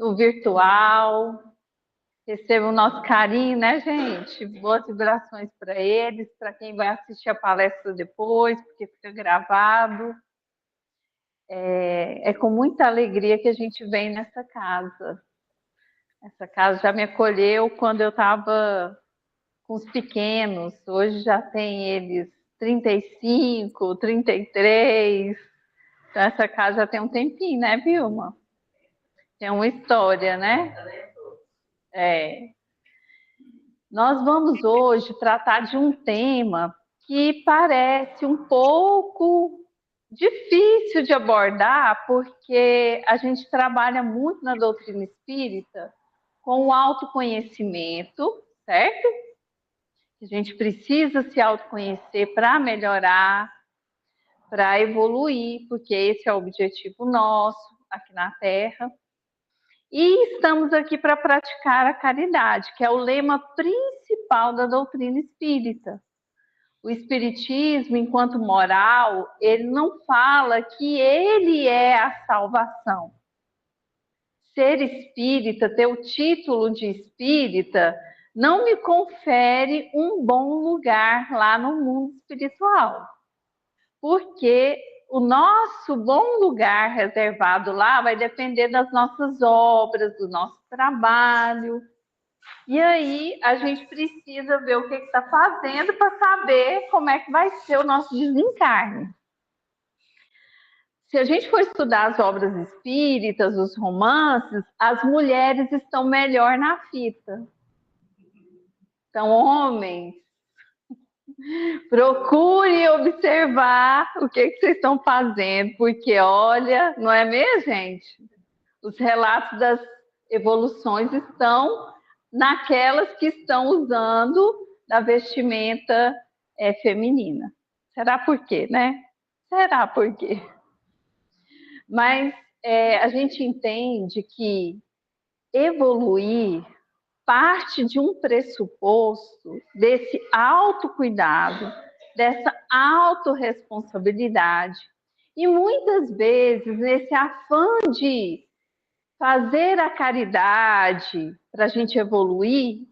no virtual. Recebam o nosso carinho, né, gente? Boas vibrações para eles, para quem vai assistir a palestra depois, porque fica gravado. É com muita alegria que a gente vem nessa casa. Essa casa já me acolheu quando eu estava com os pequenos. Hoje já tem eles 35, 33. Então essa casa já tem um tempinho, né, Vilma? Tem uma história, né? É. Nós vamos hoje tratar de um tema que parece um pouco difícil de abordar, porque a gente trabalha muito na doutrina espírita com o autoconhecimento, certo? A gente precisa se autoconhecer para melhorar, para evoluir, porque esse é o objetivo nosso aqui na Terra. E estamos aqui para praticar a caridade, que é o lema principal da doutrina espírita. O espiritismo, enquanto moral, ele não fala que ele é a salvação. Ser espírita, ter o título de espírita, não me confere um bom lugar lá no mundo espiritual. Porque o nosso bom lugar reservado lá vai depender das nossas obras, do nosso trabalho. E aí a gente precisa ver o que está fazendo para saber como é que vai ser o nosso desencarne. Se a gente for estudar as obras espíritas, os romances, as mulheres estão melhor na fita. Então, homens, procure observar o que vocês estão fazendo, porque olha, não é mesmo, gente? Os relatos das evoluções estão naquelas que estão usando da vestimenta feminina. Será por quê, né? Será por quê? Mas a gente entende que evoluir parte de um pressuposto desse autocuidado, dessa autorresponsabilidade. E muitas vezes, nesse afã de fazer a caridade para a gente evoluir,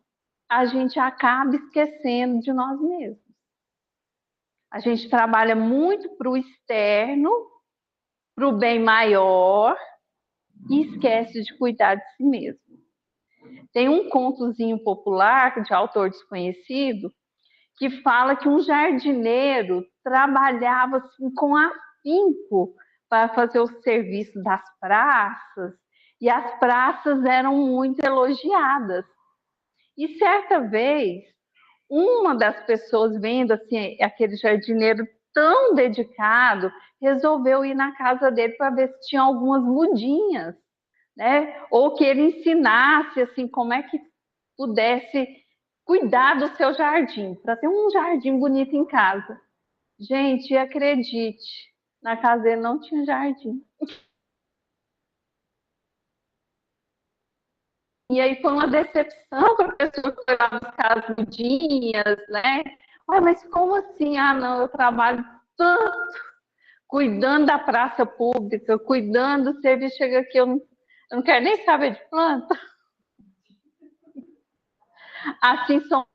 a gente acaba esquecendo de nós mesmos. A gente trabalha muito para o externo, para o bem maior, e esquece de cuidar de si mesmo. Tem um contozinho popular de autor desconhecido que fala que um jardineiro trabalhava assim, com afinco para fazer o serviço das praças, e as praças eram muito elogiadas. E certa vez, uma das pessoas vendo assim, aquele jardineiro tão dedicado, resolveu ir na casa dele para ver se tinha algumas mudinhas, né? Ou que ele ensinasse assim como é que pudesse cuidar do seu jardim, para ter um jardim bonito em casa. Gente, acredite, na casa dele não tinha jardim. E aí foi uma decepção para a pessoa que foi lá buscar as mudinhas, né? Ué, mas como assim? Ah, não, eu trabalho tanto cuidando da praça pública, cuidando do serviço, chega aqui, eu não quero nem saber de planta. Assim são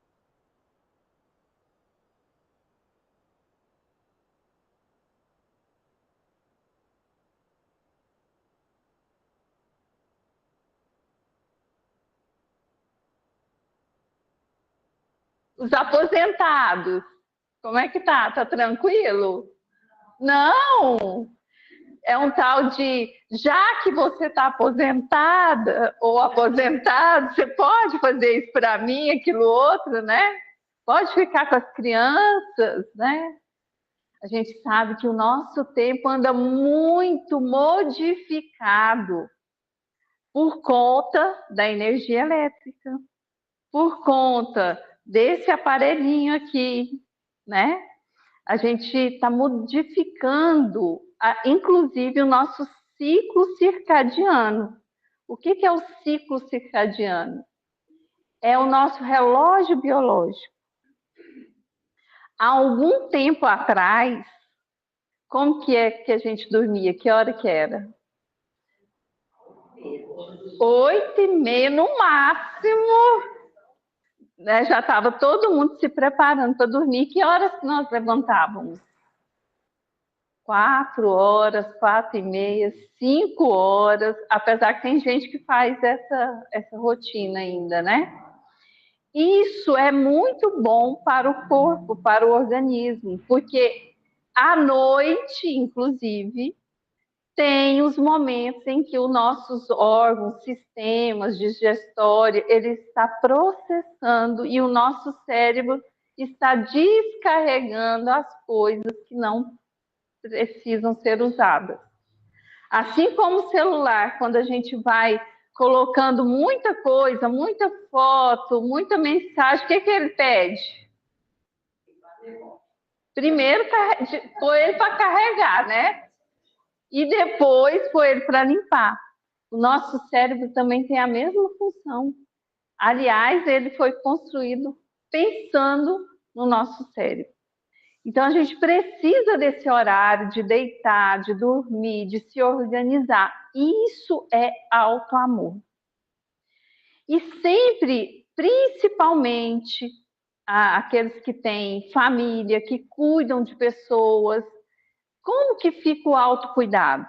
os aposentados. Como é que tá? Tá tranquilo? Não! É um tal de, já que você está aposentada ou aposentado, você pode fazer isso para mim, aquilo outro, né? Pode ficar com as crianças, né? A gente sabe que o nosso tempo anda muito modificado por conta da energia elétrica, por conta desse aparelhinho aqui, né? A gente está modificando, inclusive, o nosso ciclo circadiano. O que é o ciclo circadiano? É o nosso relógio biológico. Há algum tempo atrás, como que é que a gente dormia? Que hora que era? 8h30 no máximo, né? Já estava todo mundo se preparando para dormir. Que horas que nós levantávamos? 4 horas, 4h30, 5 horas, apesar que tem gente que faz essa rotina ainda, né? Isso é muito bom para o corpo, para o organismo, porque à noite, inclusive, tem os momentos em que os nossos órgãos, sistemas digestórios, ele está processando e o nosso cérebro está descarregando as coisas que não precisam ser usadas. Assim como o celular, quando a gente vai colocando muita coisa, muita foto, muita mensagem, o que ele pede? Primeiro, põe ele para carregar, né? E depois põe ele para limpar. O nosso cérebro também tem a mesma função. Aliás, ele foi construído pensando no nosso cérebro. Então, a gente precisa desse horário de deitar, de dormir, de se organizar. Isso é autoamor. E sempre, principalmente, aqueles que têm família, que cuidam de pessoas, como que fica o autocuidado?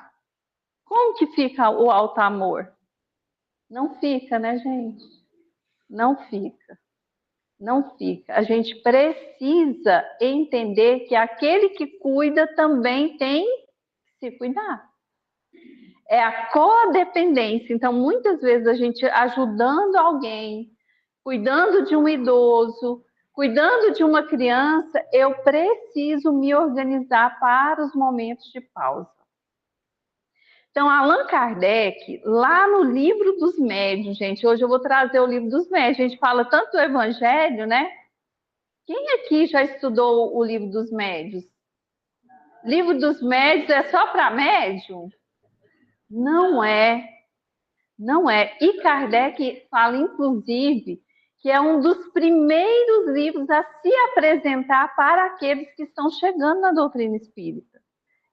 Como que fica o autoamor? Não fica, né, gente? Não fica. Não fica. A gente precisa entender que aquele que cuida também tem que se cuidar. É a codependência. Então, muitas vezes a gente ajudando alguém, cuidando de um idoso, cuidando de uma criança, eu preciso me organizar para os momentos de pausa. Então, Allan Kardec, lá no Livro dos Médiuns, gente, hoje eu vou trazer o Livro dos Médiuns, a gente fala tanto do Evangelho, né? Quem aqui já estudou o Livro dos Médiuns? Livro dos Médiuns é só para médium? Não é, não é. E Kardec fala, inclusive, que é um dos primeiros livros a se apresentar para aqueles que estão chegando na doutrina espírita.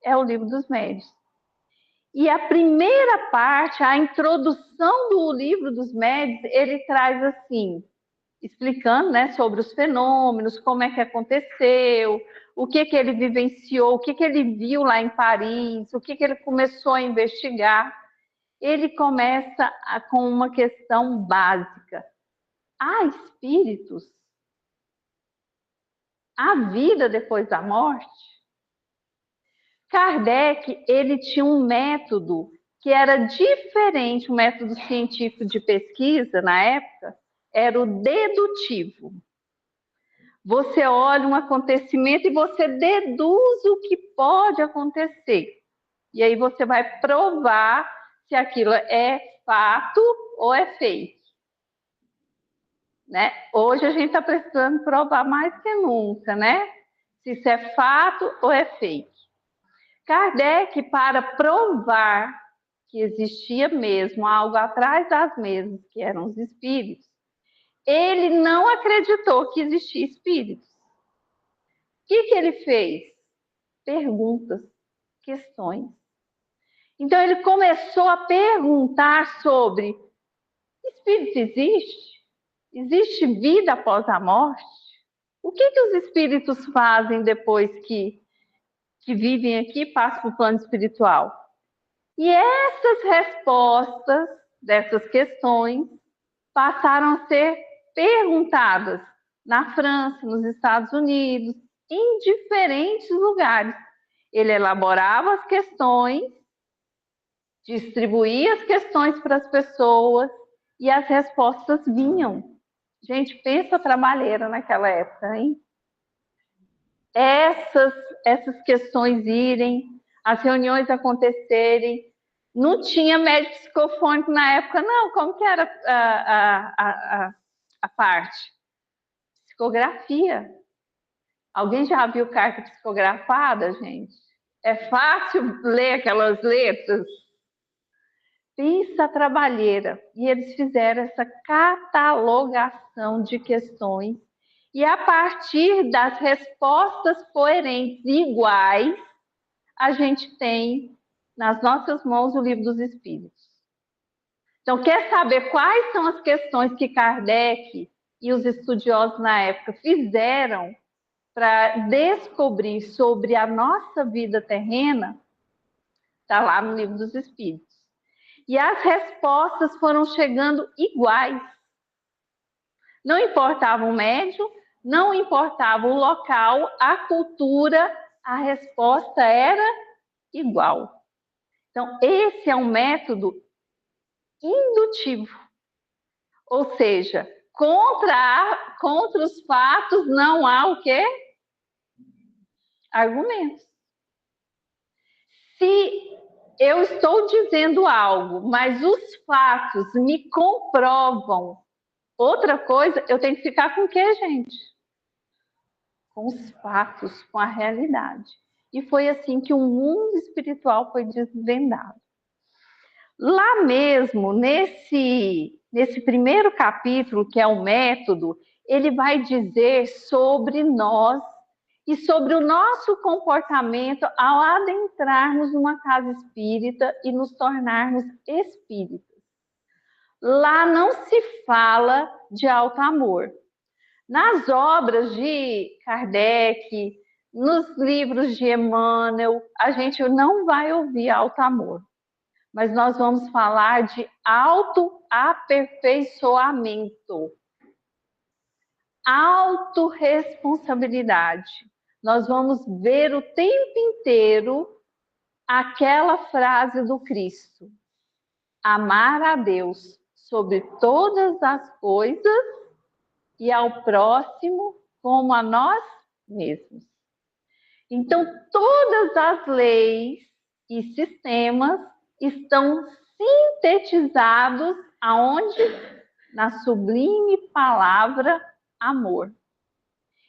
É o Livro dos Médiuns. E a primeira parte, a introdução do Livro dos Médiuns, ele traz assim, explicando, né, sobre os fenômenos, como é que aconteceu, o que ele vivenciou, o que ele viu lá em Paris, o que ele começou a investigar. Ele começa com uma questão básica. Há espíritos? Há vida depois da morte? Kardec, ele tinha um método que era diferente, um método científico de pesquisa na época, era o dedutivo. Você olha um acontecimento e você deduz o que pode acontecer. E aí você vai provar se aquilo é fato ou é fake. Né? Hoje a gente está precisando provar mais que nunca, né? Se isso é fato ou é fake. Kardec, para provar que existia mesmo algo atrás das mesas, que eram os espíritos, ele não acreditou que existia espíritos. O que ele fez? Perguntas, questões. Então ele começou a perguntar sobre: espírito existe? Existe vida após a morte? O que os espíritos fazem depois que vivem aqui e passam para o plano espiritual? E essas respostas dessas questões passaram a ser perguntadas na França, nos Estados Unidos, em diferentes lugares. Ele elaborava as questões, distribuía as questões para as pessoas e as respostas vinham. Gente, pensa a trabalheira naquela época, hein? Essas questões irem, as reuniões acontecerem. Não tinha médico psicofônico na época, não. Como que era a parte? Psicografia. Alguém já viu carta psicografada, gente? É fácil ler aquelas letras? Pensa a trabalheira. E eles fizeram essa catalogação de questões. E a partir das respostas coerentes e iguais, a gente tem nas nossas mãos o Livro dos Espíritos. Então, quer saber quais são as questões que Kardec e os estudiosos na época fizeram para descobrir sobre a nossa vida terrena? Está lá no Livro dos Espíritos. E as respostas foram chegando iguais. Não importava o médium, não importava o local, a cultura, a resposta era igual. Então, esse é um método indutivo. Ou seja, contra os fatos não há o quê? Argumentos. Se eu estou dizendo algo, mas os fatos me comprovam outra coisa, eu tenho que ficar com o quê, gente? Com os fatos, com a realidade. E foi assim que o mundo espiritual foi desvendado. Lá mesmo, nesse primeiro capítulo, que é o método, ele vai dizer sobre nós e sobre o nosso comportamento ao adentrarmos numa casa espírita e nos tornarmos espíritas. Lá não se fala de alto amor. Nas obras de Kardec, nos livros de Emmanuel, a gente não vai ouvir alto amor. Mas nós vamos falar de autoaperfeiçoamento, autorresponsabilidade. Nós vamos ver o tempo inteiro aquela frase do Cristo: amar a Deus sobre todas as coisas e ao próximo como a nós mesmos. Então, todas as leis e sistemas estão sintetizados aonde? Na sublime palavra amor.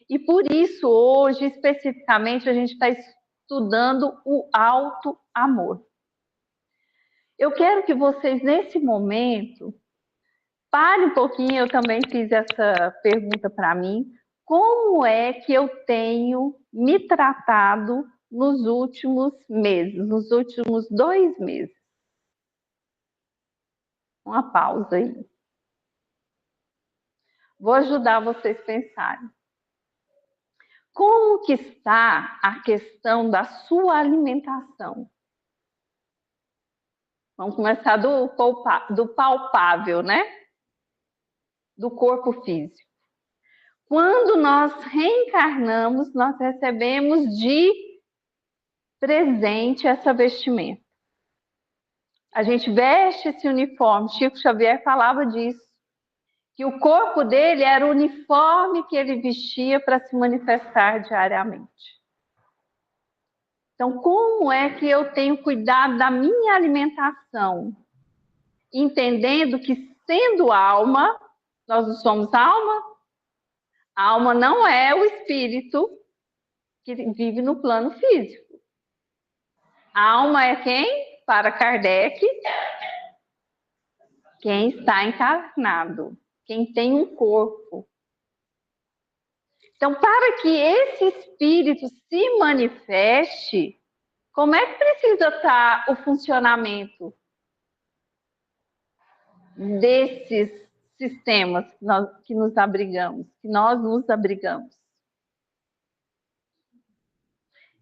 E por isso, hoje, especificamente, a gente está estudando o alto amor. Eu quero que vocês, nesse momento, parem um pouquinho, eu também fiz essa pergunta para mim, como é que eu tenho me tratado nos últimos meses, nos últimos 2 meses? Uma pausa aí. Vou ajudar vocês a pensarem. Como que está a questão da sua alimentação? Vamos começar do palpável, né? Do corpo físico. Quando nós reencarnamos, nós recebemos de presente essa vestimenta. A gente veste esse uniforme. Chico Xavier falava disso, que o corpo dele era o uniforme que ele vestia para se manifestar diariamente. Então, como é que eu tenho cuidado da minha alimentação? Entendendo que, sendo alma, nós não somos alma. A alma não é o espírito que vive no plano físico. A alma é quem? Para Kardec, quem está encarnado, quem tem um corpo. Então, para que esse espírito se manifeste, como é que precisa estar o funcionamento desses sistemas que nos abrigamos, que nós nos abrigamos?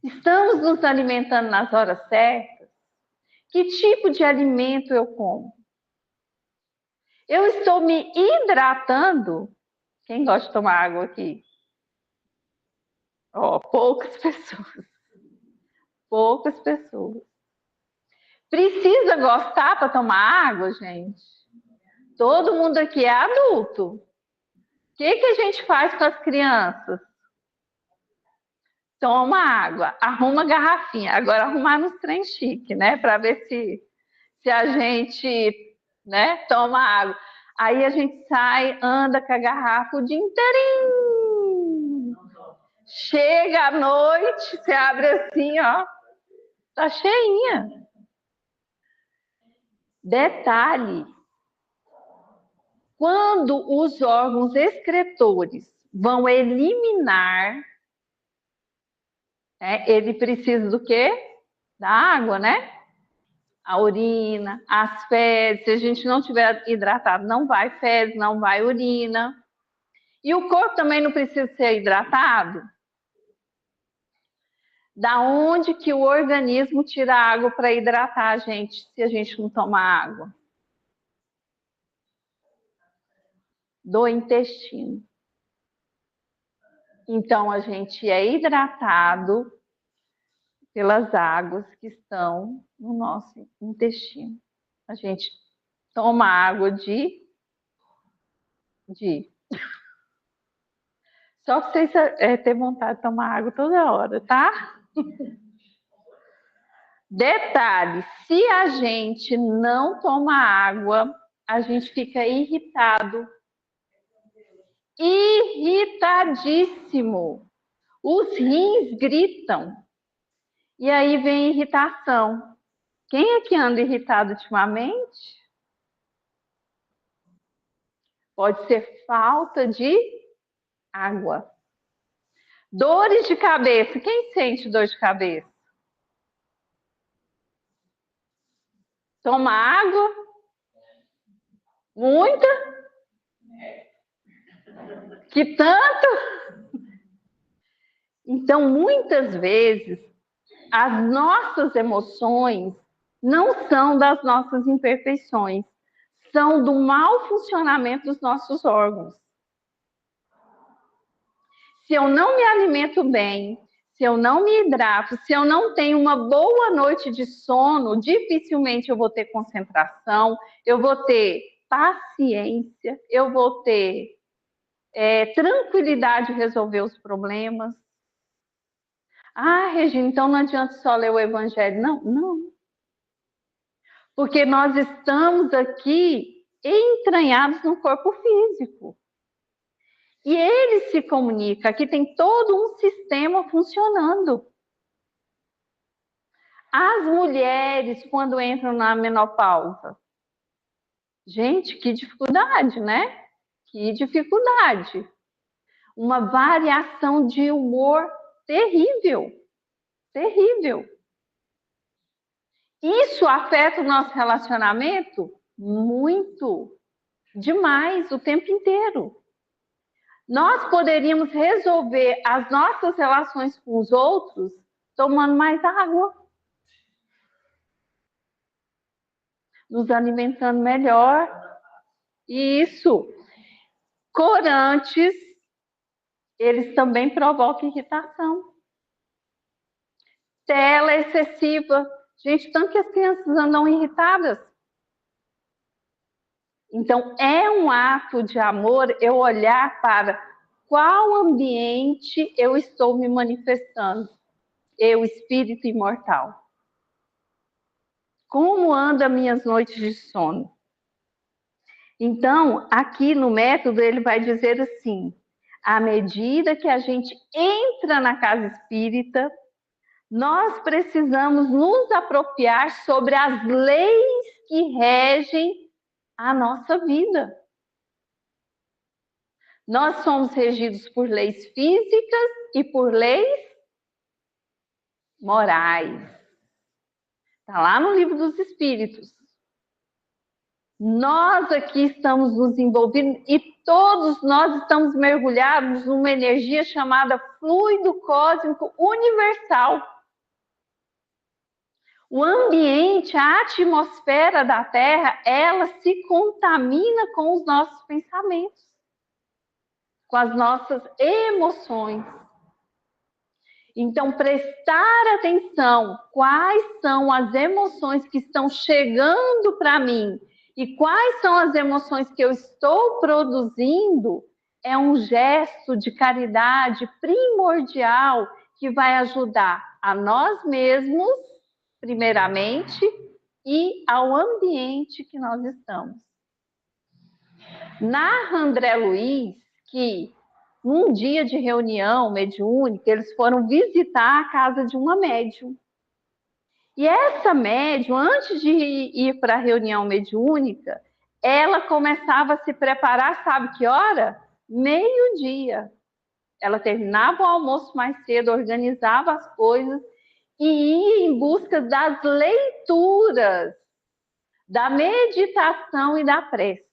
Estamos nos alimentando nas horas certas? Que tipo de alimento eu como? Eu estou me hidratando? Quem gosta de tomar água aqui? Poucas pessoas. Poucas pessoas. Precisa gostar para tomar água, gente? Todo mundo aqui é adulto. O que a gente faz com as crianças? Toma água, arruma garrafinha. Agora arrumar nos trem chique, né? Para ver se a gente, né, toma água. Aí a gente sai, anda com a garrafa o dia inteirinho. Chega à noite, você abre assim, ó, tá cheinha. Detalhe, quando os órgãos excretores vão eliminar, ele precisa do quê? Da água, né? a urina, as fezes. Se a gente não tiver hidratado, não vai fezes, não vai urina. E o corpo também não precisa ser hidratado. Da onde que o organismo tira água para hidratar a gente, se a gente não tomar água? Do intestino. Então, a gente é hidratado pelas águas que estão no nosso intestino. A gente toma água de... Só pra vocês ter vontade de tomar água toda hora, tá? Detalhe, se a gente não toma água, a gente fica irritado. Irritadíssimo. Os rins gritam. E aí vem irritação. Quem é que anda irritado ultimamente? Pode ser falta de água. Dores de cabeça. Quem sente dor de cabeça? Toma água? Muita? Que tanto? Então, muitas vezes, as nossas emoções não são das nossas imperfeições, são do mau funcionamento dos nossos órgãos. Se eu não me alimento bem, se eu não me hidrato, se eu não tenho uma boa noite de sono, dificilmente eu vou ter concentração, eu vou ter paciência, eu vou ter tranquilidade de resolver os problemas. Ah, Regina, então não adianta só ler o Evangelho. Não, não. Porque nós estamos aqui entranhados no corpo físico. E ele se comunica. Aqui tem todo um sistema funcionando. As mulheres, quando entram na menopausa. Gente, que dificuldade, né? Que dificuldade. Uma variação de humor terrível. Terrível. Isso afeta o nosso relacionamento? Muito. Demais, o tempo inteiro. Nós poderíamos resolver as nossas relações com os outros tomando mais água, nos alimentando melhor. Isso. Corantes, eles também provocam irritação. Tela excessiva. Gente, tanto que as crianças andam irritadas. Então, é um ato de amor eu olhar para qual ambiente eu estou me manifestando. Eu, espírito imortal. Como andam minhas noites de sono? Então, aqui no método, ele vai dizer assim, à medida que a gente entra na casa espírita, nós precisamos nos apropriar sobre as leis que regem a nossa vida. Nós somos regidos por leis físicas e por leis morais. Está lá no Livro dos Espíritos. Nós aqui estamos nos envolvendo e todos nós estamos mergulhados numa energia chamada fluido cósmico universal. O ambiente, a atmosfera da Terra, ela se contamina com os nossos pensamentos, com as nossas emoções. Então, prestar atenção quais são as emoções que estão chegando para mim e quais são as emoções que eu estou produzindo é um gesto de caridade primordial que vai ajudar a nós mesmos, primeiramente, e ao ambiente que nós estamos. Narra André Luiz que num dia de reunião mediúnica, eles foram visitar a casa de uma médium. E essa médium, antes de ir para a reunião mediúnica, ela começava a se preparar, sabe que hora? 12:00. Ela terminava o almoço mais cedo, organizava as coisas e ia em busca das leituras, da meditação e da prece.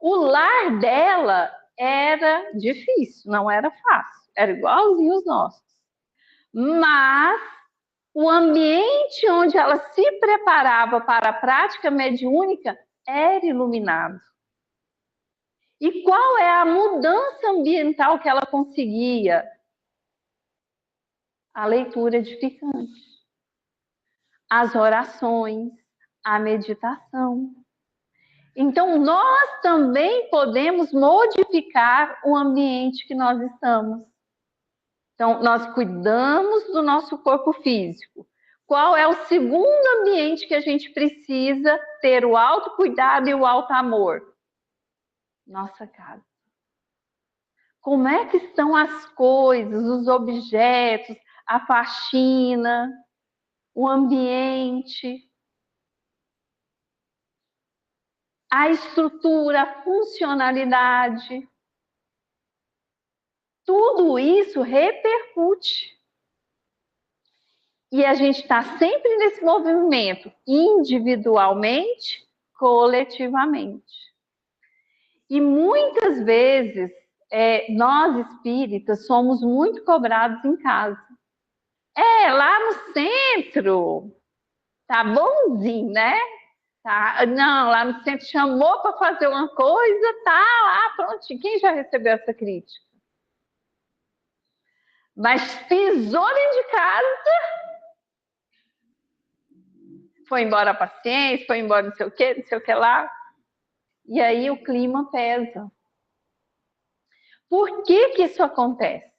O lar dela era difícil, não era fácil, era igualzinho os nossos. Mas o ambiente onde ela se preparava para a prática mediúnica era iluminado. E qual é a mudança ambiental que ela conseguia? A leitura edificante, as orações, a meditação. Então, nós também podemos modificar o ambiente que nós estamos. Então, nós cuidamos do nosso corpo físico. Qual é o segundo ambiente que a gente precisa ter o autocuidado e o auto-amor? Nossa casa. Como é que estão as coisas, os objetos, a faxina, o ambiente, a estrutura, a funcionalidade? Tudo isso repercute. E a gente está sempre nesse movimento, individualmente, coletivamente. E muitas vezes, nós espíritas somos muito cobrados em casa. Lá no centro, tá bonzinho, né? Tá, não, lá no centro chamou para fazer uma coisa, tá lá, prontinho. Quem já recebeu essa crítica? Mas pisou dentro de casa, foi embora a paciência, foi embora não sei o que lá. E aí o clima pesa. Por que isso acontece?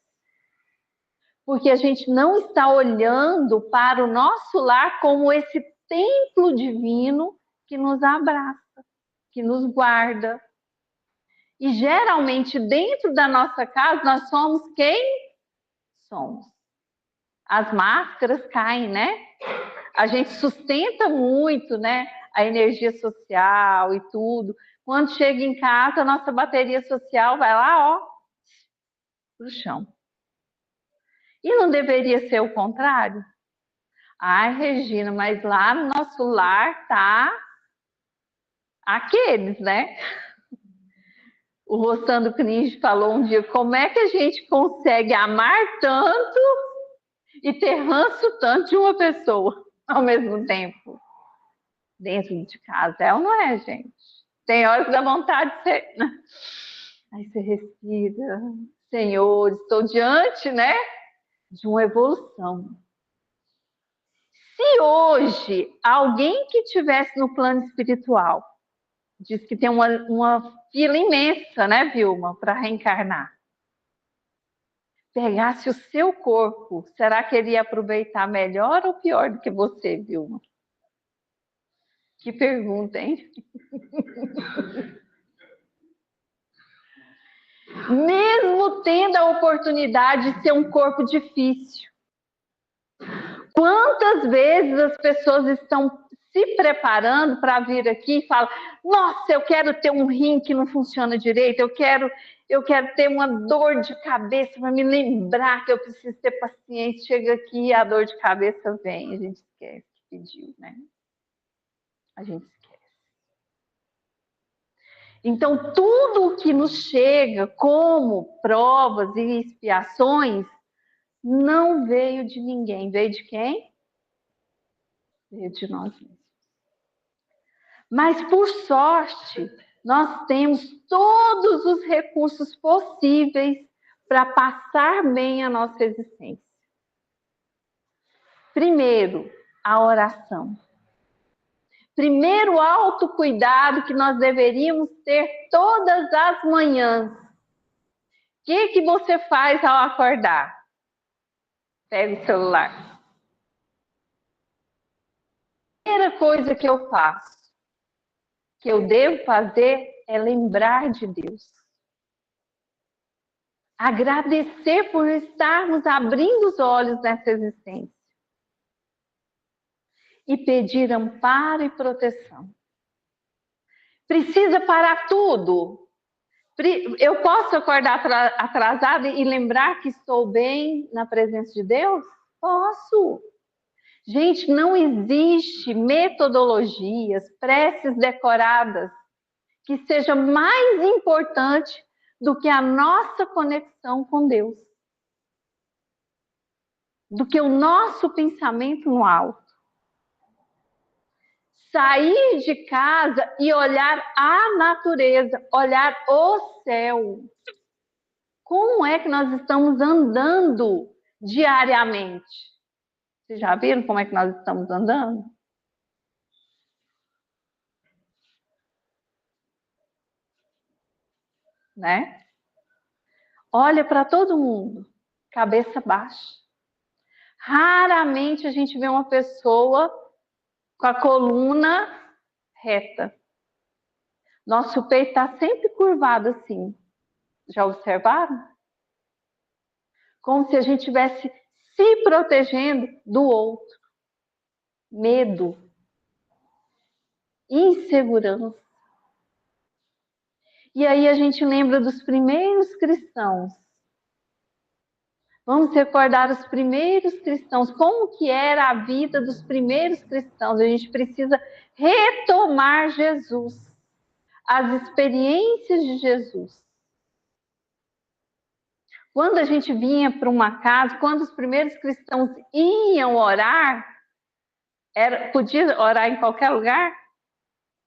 Porque a gente não está olhando para o nosso lar como esse templo divino que nos abraça, que nos guarda. E geralmente dentro da nossa casa nós somos quem somos. As máscaras caem, né? A gente sustenta muito, né? A energia social e tudo. Quando chega em casa, a nossa bateria social vai lá, ó, pro chão. E não deveria ser o contrário? Ai, Regina, mas lá no nosso lar tá aqueles, né? O Rossandro Cringe falou um dia, como é que a gente consegue amar tanto e ter ranço tanto de uma pessoa ao mesmo tempo? Dentro de casa, é ou não é, gente? Tem horas que dá vontade de ser... Aí você respira, Senhor, estou diante, né, de uma evolução. Se hoje alguém que estivesse no plano espiritual, diz que tem uma fila imensa, né, Vilma, para reencarnar, pegasse o seu corpo, será que ele ia aproveitar melhor ou pior do que você, Vilma? Que pergunta, hein? Mesmo tendo a oportunidade de ser um corpo difícil. Quantas vezes as pessoas estão se preparando para vir aqui e falam, nossa, eu quero ter um rim que não funciona direito, eu quero ter uma dor de cabeça para me lembrar que eu preciso ter paciência. Chega aqui e a dor de cabeça vem, a gente esquece que pediu, né? A gente esquece. Então, tudo o que nos chega como provas e expiações não veio de ninguém. Veio de quem? Veio de nós mesmos. Mas, por sorte, nós temos todos os recursos possíveis para passar bem a nossa existência. Primeiro, a oração. Primeiro, o autocuidado que nós deveríamos ter todas as manhãs. O que você faz ao acordar? Pega o celular. A primeira coisa que eu faço, que eu devo fazer, é lembrar de Deus. Agradecer por estarmos abrindo os olhos nessa existência. E pedir amparo e proteção. Precisa parar tudo? Eu posso acordar atrasada e lembrar que estou bem na presença de Deus? Posso. Gente, não existe metodologias, preces decoradas que seja mais importante do que a nossa conexão com Deus, do que o nosso pensamento no alto. Sair de casa e olhar a natureza, olhar o céu. Como é que nós estamos andando diariamente? Vocês já viram como é que nós estamos andando? Né? Olha para todo mundo, cabeça baixa. Raramente a gente vê uma pessoa com a coluna reta. Nosso peito está sempre curvado assim. Já observaram? Como se a gente estivesse se protegendo do outro. Medo, insegurança. E aí a gente lembra dos primeiros cristãos. Vamos recordar os primeiros cristãos, como que era a vida dos primeiros cristãos. A gente precisa retomar Jesus, as experiências de Jesus. Quando a gente vinha para uma casa, quando os primeiros cristãos iam orar, podia orar em qualquer lugar?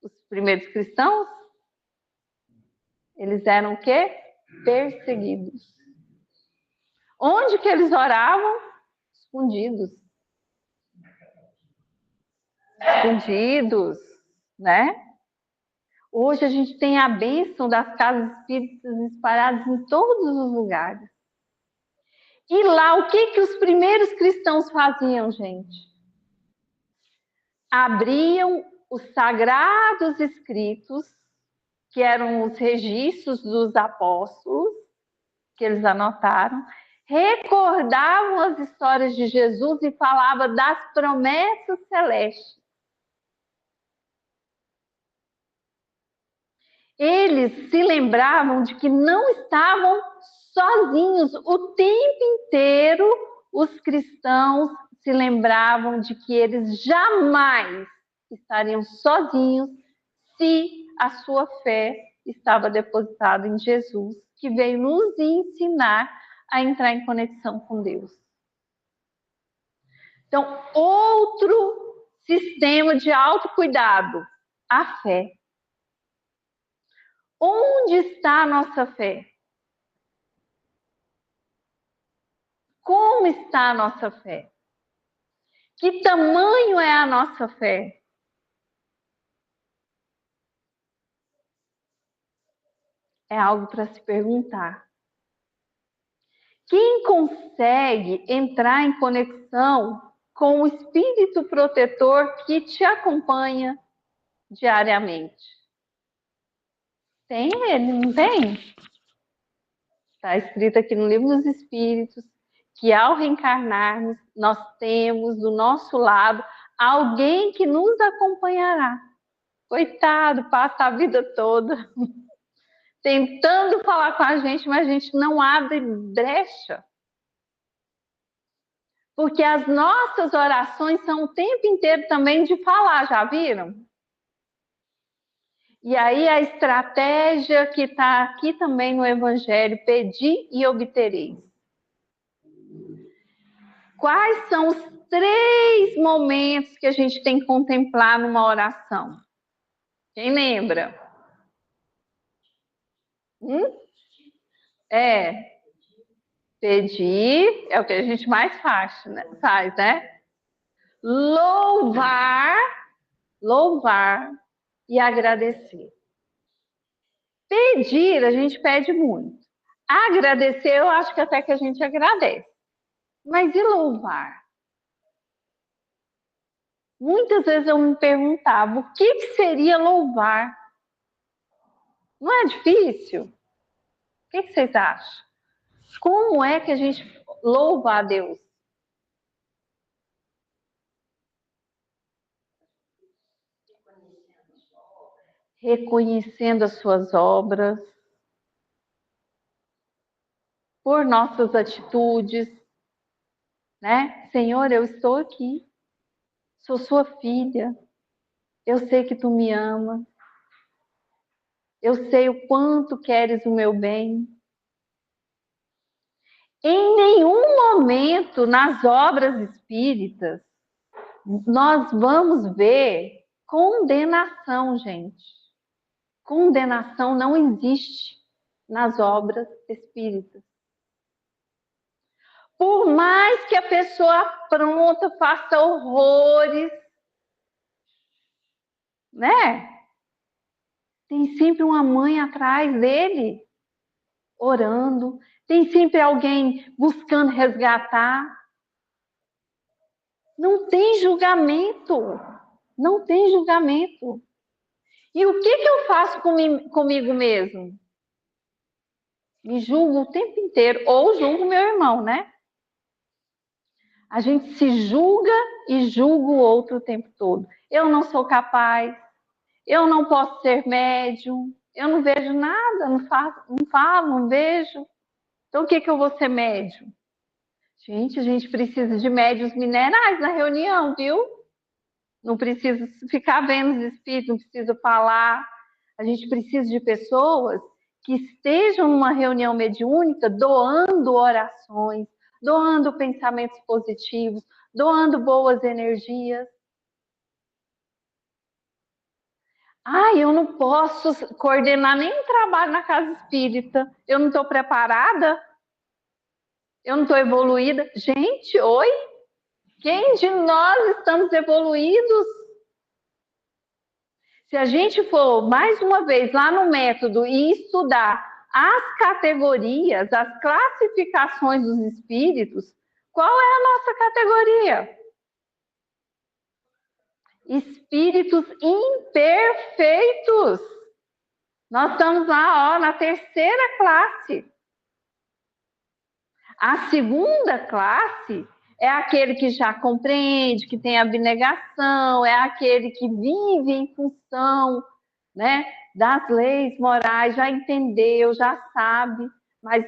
Os primeiros cristãos? Eles eram o quê? Perseguidos. Onde que eles oravam? Escondidos. Escondidos, né? Hoje a gente tem a bênção das casas espíritas espalhadas em todos os lugares. E lá, o que os primeiros cristãos faziam, gente? Abriam os sagrados escritos, que eram os registros dos apóstolos, que eles anotaram, recordavam as histórias de Jesus e falavam das promessas celestes. Eles se lembravam de que não estavam sozinhos. O tempo inteiro, os cristãos se lembravam de que eles jamais estariam sozinhos se a sua fé estava depositada em Jesus, que veio nos ensinar a entrar em conexão com Deus. Então, outro sistema de autocuidado, a fé. Onde está a nossa fé? Como está a nossa fé? Que tamanho é a nossa fé? É algo para se perguntar. Quem consegue entrar em conexão com o espírito protetor que te acompanha diariamente? Tem ele, não tem? Está escrito aqui no Livro dos Espíritos que ao reencarnarmos, nós temos do nosso lado alguém que nos acompanhará. Coitado, passa a vida toda tentando falar com a gente, mas a gente não abre brecha. Porque as nossas orações são o tempo inteiro também de falar, já viram? E aí a estratégia que está aqui também no Evangelho, pedir e obtereis. Quais são os 3 momentos que a gente tem que contemplar numa oração? Quem lembra? Pedir é o que a gente mais faz, né? Louvar e agradecer. Pedir, a gente pede muito. Agradecer, eu acho que até que a gente agradece. Mas e louvar? Muitas vezes eu me perguntava, o que seria louvar? Não é difícil? O que vocês acham? Como é que a gente louva a Deus? Reconhecendo as suas obras, por nossas atitudes, né? Senhor, eu estou aqui, sou sua filha, eu sei que tu me amas, eu sei o quanto queres o meu bem. Em nenhum momento nas obras espíritas nós vamos ver condenação, gente. Condenação não existe nas obras espíritas. Por mais que a pessoa pronta faça horrores, né? Tem sempre uma mãe atrás dele, orando. Tem sempre alguém buscando resgatar. Não tem julgamento. Não tem julgamento. E o que eu faço comigo mesmo? Me julgo o tempo inteiro, ou julgo meu irmão, né? A gente se julga e julga o outro o tempo todo. Eu não sou capaz, eu não posso ser médium, eu não vejo nada, não falo, não vejo. Então, o que eu vou ser médium? Gente, a gente precisa de médiuns minerais na reunião, viu? Não precisa ficar vendo os espíritos, não precisa falar. A gente precisa de pessoas que estejam numa reunião mediúnica doando orações, doando pensamentos positivos, doando boas energias. Eu não posso coordenar nenhum trabalho na casa espírita. Eu não estou preparada? Eu não estou evoluída? Gente, oi? Quem de nós estamos evoluídos? Se a gente for, mais uma vez, lá no método e estudar as categorias, as classificações dos espíritos, qual é a nossa categoria? Espíritos imperfeitos. Nós estamos lá, na terceira classe. A segunda classe é aquele que já compreende, que tem abnegação, é aquele que vive em função, né, das leis morais, já entendeu, já sabe. Mas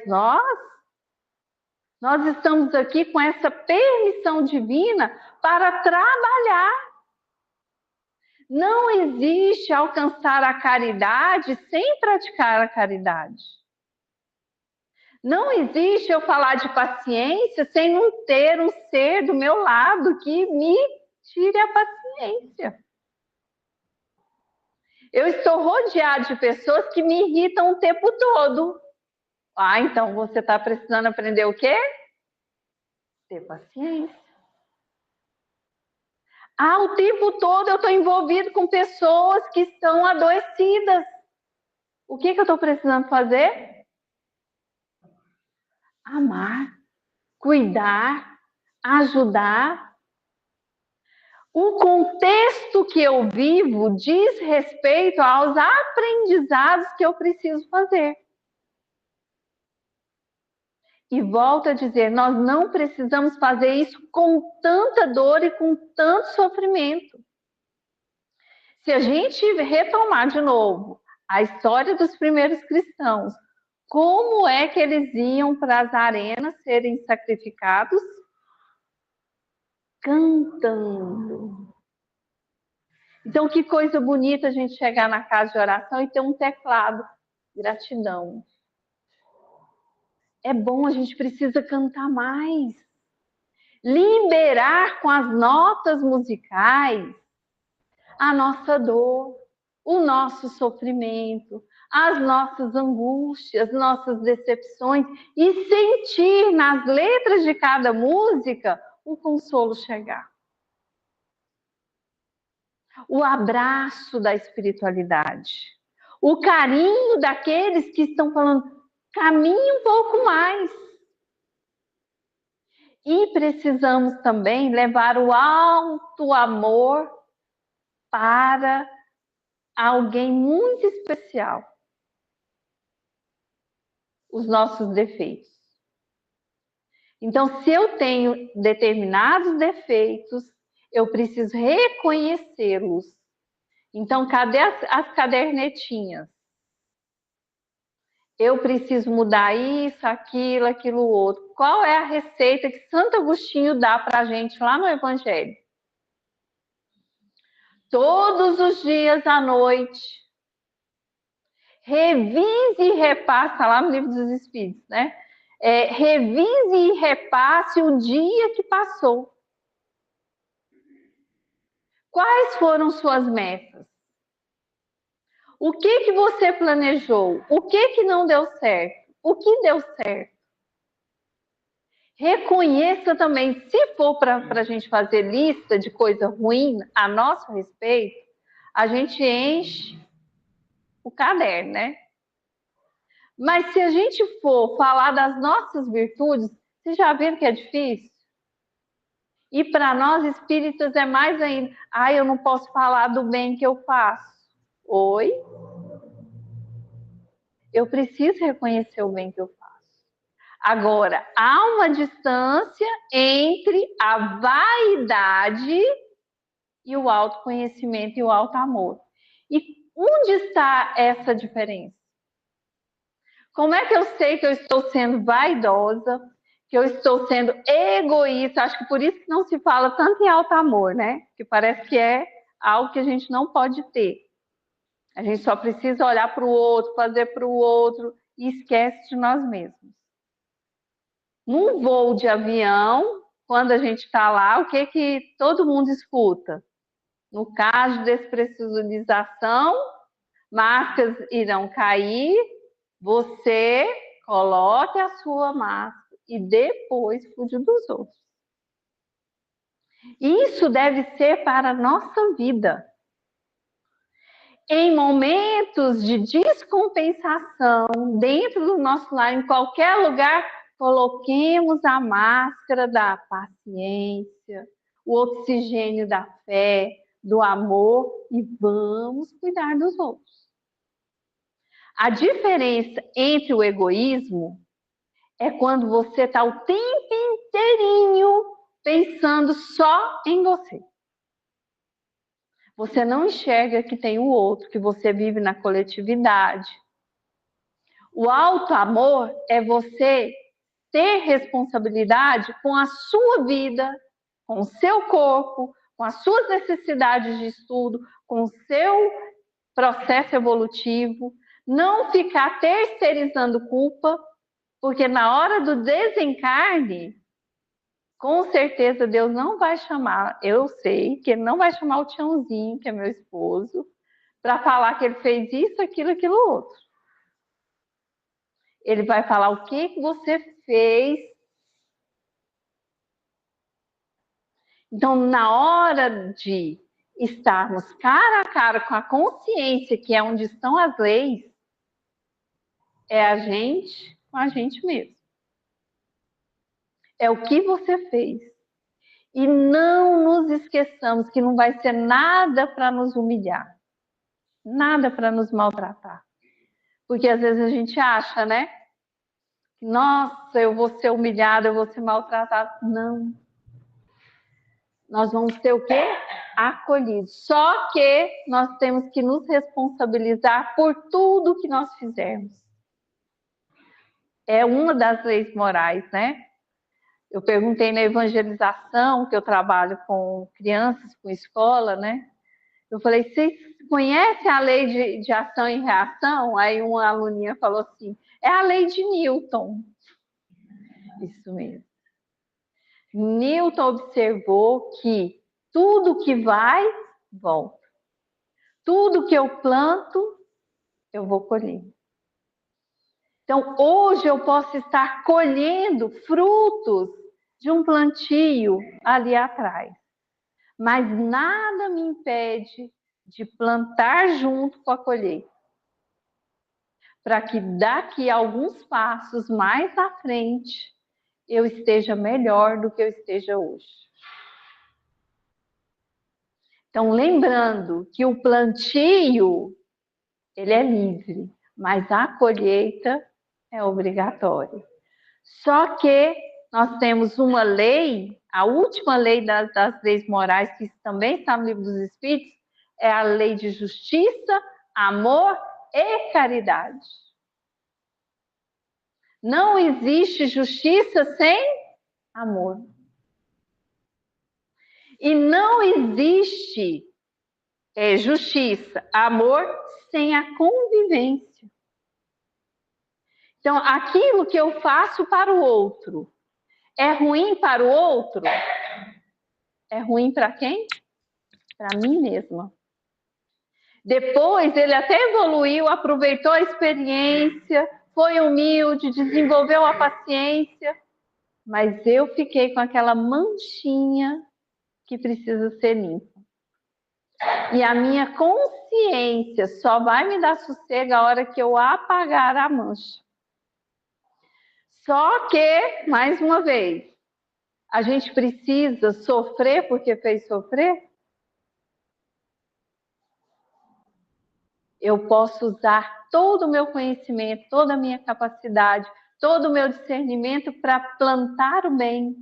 nós estamos aqui com essa permissão divina para trabalhar. Não existe alcançar a caridade sem praticar a caridade. Não existe eu falar de paciência sem não ter um ser do meu lado que me tire a paciência. Eu estou rodeado de pessoas que me irritam o tempo todo. Então você está precisando aprender o quê? Ter paciência. O tempo todo eu estou envolvido com pessoas que estão adoecidas. O que eu estou precisando fazer? Amar, cuidar, ajudar. O contexto que eu vivo diz respeito aos aprendizados que eu preciso fazer. E volto a dizer, nós não precisamos fazer isso com tanta dor e com tanto sofrimento. Se a gente retomar de novo a história dos primeiros cristãos, como é que eles iam para as arenas serem sacrificados? Cantando. Então, que coisa bonita a gente chegar na casa de oração e ter um teclado. Gratidão. É bom, a gente precisa cantar mais. Liberar com as notas musicais a nossa dor, o nosso sofrimento, as nossas angústias, nossas decepções e sentir nas letras de cada música o consolo chegar. O abraço da espiritualidade, o carinho daqueles que estão falando, caminhe um pouco mais. E precisamos também levar o alto amor para alguém muito especial. Os nossos defeitos. Então, se eu tenho determinados defeitos, eu preciso reconhecê-los. Então, cadê as cadernetinhas? eu preciso mudar isso, aquilo, aquilo outro. Qual é a receita que Santo Agostinho dá para a gente lá no Evangelho? Todos os dias à noite, revise e repassa, lá no Livro dos Espíritos, né? Revise e repasse o dia que passou. Quais foram suas metas? O que você planejou? O que não deu certo? O que deu certo? Reconheça também, se for para a gente fazer lista de coisa ruim a nosso respeito, a gente enche o caderno, né? Mas se a gente for falar das nossas virtudes, vocês já viram que é difícil? E para nós espíritas é mais ainda. Eu não posso falar do bem que eu faço. Oi? Eu preciso reconhecer o bem que eu faço. Agora, há uma distância entre a vaidade e o autoconhecimento e o autoamor. E onde está essa diferença? Como é que eu sei que eu estou sendo vaidosa, que eu estou sendo egoísta? Acho que por isso que não se fala tanto em autoamor, né? Que parece que é algo que a gente não pode ter. A gente só precisa olhar para o outro, fazer para o outro e esquece de nós mesmos. Num voo de avião, quando a gente está lá, o que todo mundo escuta? No caso de despressurização, máscaras irão cair, você coloque a sua máscara e depois cuide dos outros. Isso deve ser para a nossa vida. Em momentos de descompensação, dentro do nosso lar, em qualquer lugar, coloquemos a máscara da paciência, o oxigênio da fé, do amor e vamos cuidar dos outros. A diferença entre o egoísmo é quando você está o tempo inteirinho pensando só em você. Você não enxerga que tem o outro, que você vive na coletividade. O auto-amor é você ter responsabilidade com a sua vida, com o seu corpo, com as suas necessidades de estudo, com o seu processo evolutivo, não ficar terceirizando culpa, porque na hora do desencarne, com certeza Deus não vai chamar, eu sei que Ele não vai chamar o Tiãozinho, que é meu esposo, para falar que ele fez isso, aquilo outro. Ele vai falar o que você fez. Então, na hora de estarmos cara a cara com a consciência, que é onde estão as leis, é a gente com a gente mesmo. É o que você fez. E não nos esqueçamos que não vai ser nada para nos humilhar, nada para nos maltratar. Porque às vezes a gente acha, né? Nossa, eu vou ser humilhada, eu vou ser maltratada. Não. Nós vamos ter o quê? Acolhidos. Só que nós temos que nos responsabilizar por tudo que nós fizermos. É uma das leis morais, né? Eu perguntei na evangelização, que eu trabalho com crianças, com escola, né? Eu falei, vocês conhecem a lei de ação e reação? Aí uma aluninha falou assim, é a lei de Newton. Isso mesmo. Newton observou que tudo que vai, volta. Tudo que eu planto, eu vou colher. Então, hoje eu posso estar colhendo frutos de um plantio ali atrás. Mas nada me impede de plantar junto com a colheita. Para que daqui a alguns passos mais à frente, eu esteja melhor do que eu esteja hoje. Então, lembrando que o plantio, ele é livre, mas a colheita é obrigatória. Só que nós temos uma lei, a última lei das leis morais, que também está no Livro dos Espíritos, é a lei de justiça, amor e caridade. Não existe justiça sem amor. E não existe justiça, amor, sem a convivência. Então, aquilo que eu faço para o outro é ruim para o outro? É ruim para quem? Para mim mesma. Depois ele até evoluiu, aproveitou a experiência, foi humilde, desenvolveu a paciência, mas eu fiquei com aquela manchinha que precisa ser limpa. E a minha consciência só vai me dar sossego a hora que eu apagar a mancha. Só que, mais uma vez, a gente precisa sofrer porque fez sofrer? Eu posso usar todo o meu conhecimento, toda a minha capacidade, todo o meu discernimento para plantar o bem.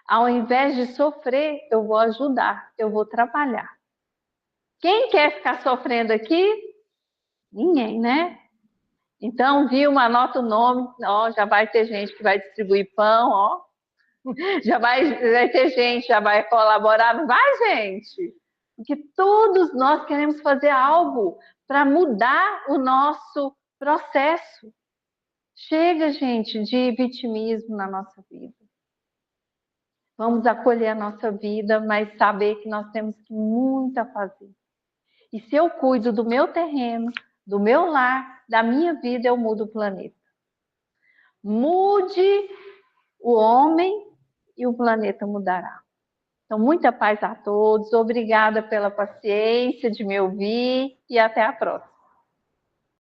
Ao invés de sofrer, eu vou ajudar, eu vou trabalhar. Quem quer ficar sofrendo aqui? Ninguém, né? Então, viu, anota o nome, ó, já vai ter gente que vai distribuir pão, ó. Já vai ter gente, já vai colaborar, não vai, gente? Porque todos nós queremos fazer algo para mudar o nosso processo. Chega, gente, de vitimismo na nossa vida. Vamos acolher a nossa vida, mas saber que nós temos muito a fazer. E se eu cuido do meu terreno, do meu lar, da minha vida, eu mudo o planeta. Mude o homem e o planeta mudará. Então, muita paz a todos. Obrigada pela paciência de me ouvir e até a próxima.